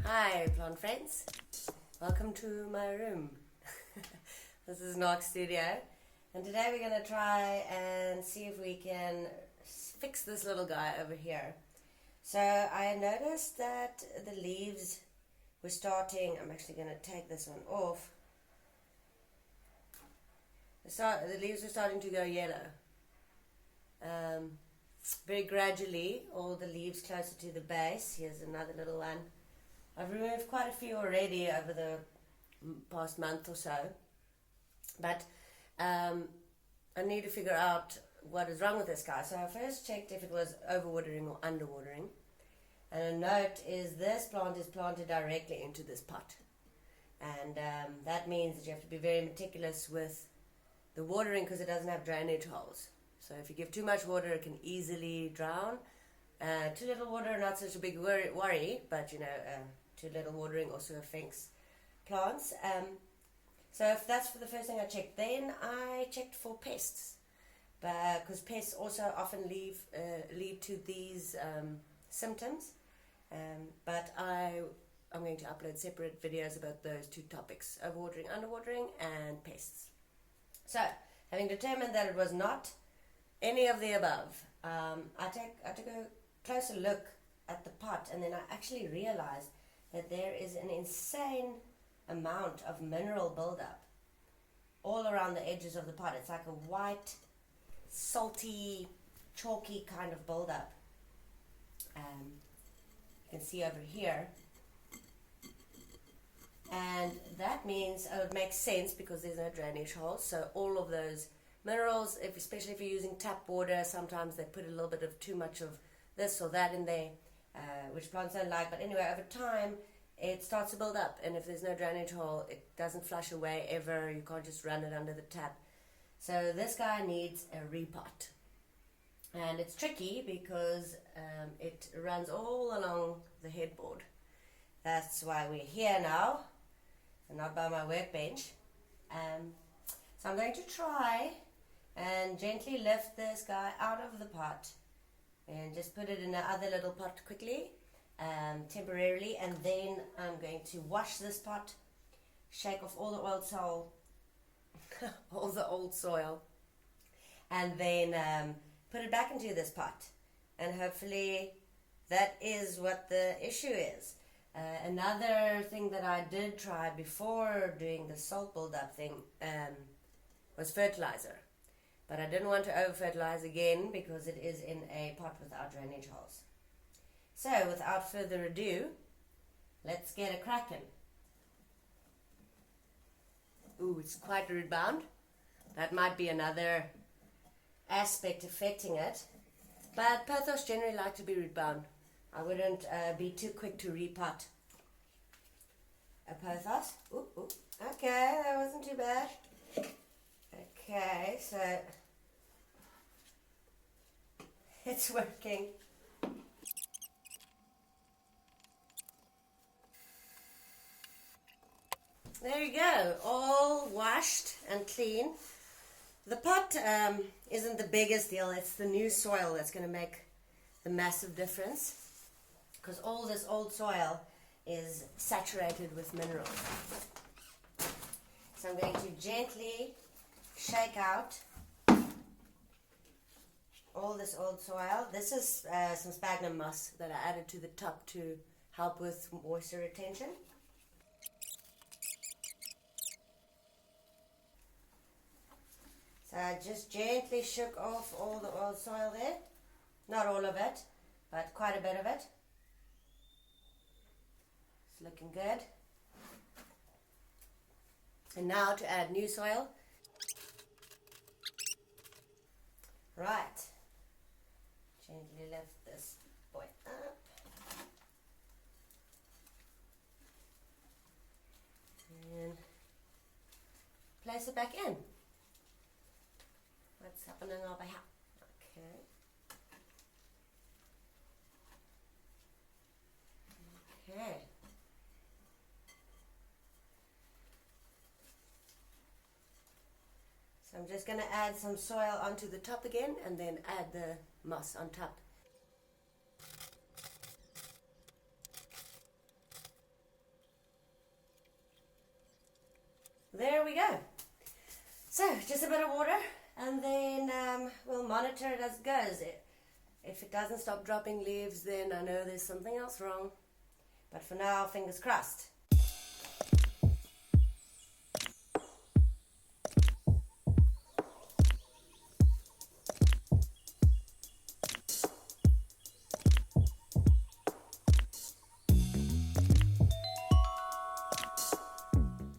Hi plant friends, welcome to my room. This is Knox Studio, and today we're going to try and see if we can fix this little guy over here. So I noticed that the leaves were starting, I'm actually going to take this one off. The leaves are starting to go yellow. Very gradually, all the leaves closer to the base. Here's another little one. I've removed quite a few already over the past month or so, but I need to figure out what is wrong with this guy. So I first checked if it was overwatering or underwatering, and a note is this plant is planted directly into this pot, and that means that you have to be very meticulous with the watering because it doesn't have drainage holes. So if you give too much water, it can easily drown. Too little water, not such a big worry, but too little watering also affects plants. So if that's for the first thing I checked. Then I checked for pests, because pests also often lead to these symptoms. But I'm going to upload separate videos about those two topics: overwatering, underwatering, and pests. So having determined that it was not any of the above, I took a closer look at the pot, and then I actually realized that there is an insane amount of mineral buildup all around the edges of the pot. It's like a white, salty, chalky kind of buildup. You can see over here, and that means it makes sense because there's no drainage holes. So all of those minerals, especially if you're using tap water, sometimes they put a little bit of too much of this or that in there, which plants don't like. But anyway, over time it starts to build up, and if there's no drainage hole, it doesn't flush away ever. You can't just run it under the tap. So this guy needs a repot, and it's tricky because it runs all along the headboard. That's why we're here now and not by my workbench. So I'm going to try and gently lift this guy out of the pot and just put it in the other little pot quickly, temporarily, and then I'm going to wash this pot, shake off all the old soil, and then put it back into this pot, and hopefully that is what the issue is. Another thing that I did try before doing the salt buildup thing was fertilizer. But I didn't want to over-fertilize again because it is in a pot without drainage holes. So without further ado, let's get a cracking. Ooh, it's quite root bound. That might be another aspect affecting it. But Pothos generally like to be root bound. I wouldn't be too quick to repot a Pothos. Ooh, ooh. Okay, that wasn't too bad. Okay, so it's working. There you go, all washed and clean. The pot isn't the biggest deal, it's the new soil that's going to make the massive difference, because all this old soil is saturated with minerals. So I'm going to gently shake out all this old soil. This is some sphagnum moss that I added to the top to help with moisture retention. So I just gently shook off all the old soil there. Not all of it, but quite a bit of it. It's looking good. And now to add new soil. Right. Gently lift this boy up. And place it back in. What's happening over here? Okay. Okay. So I'm just going to add some soil onto the top again, and then add the moss on top. there we go. So just a bit of water, and then we'll monitor it as it goes. If it doesn't stop dropping leaves, then I know there's something else wrong. But for now, fingers crossed.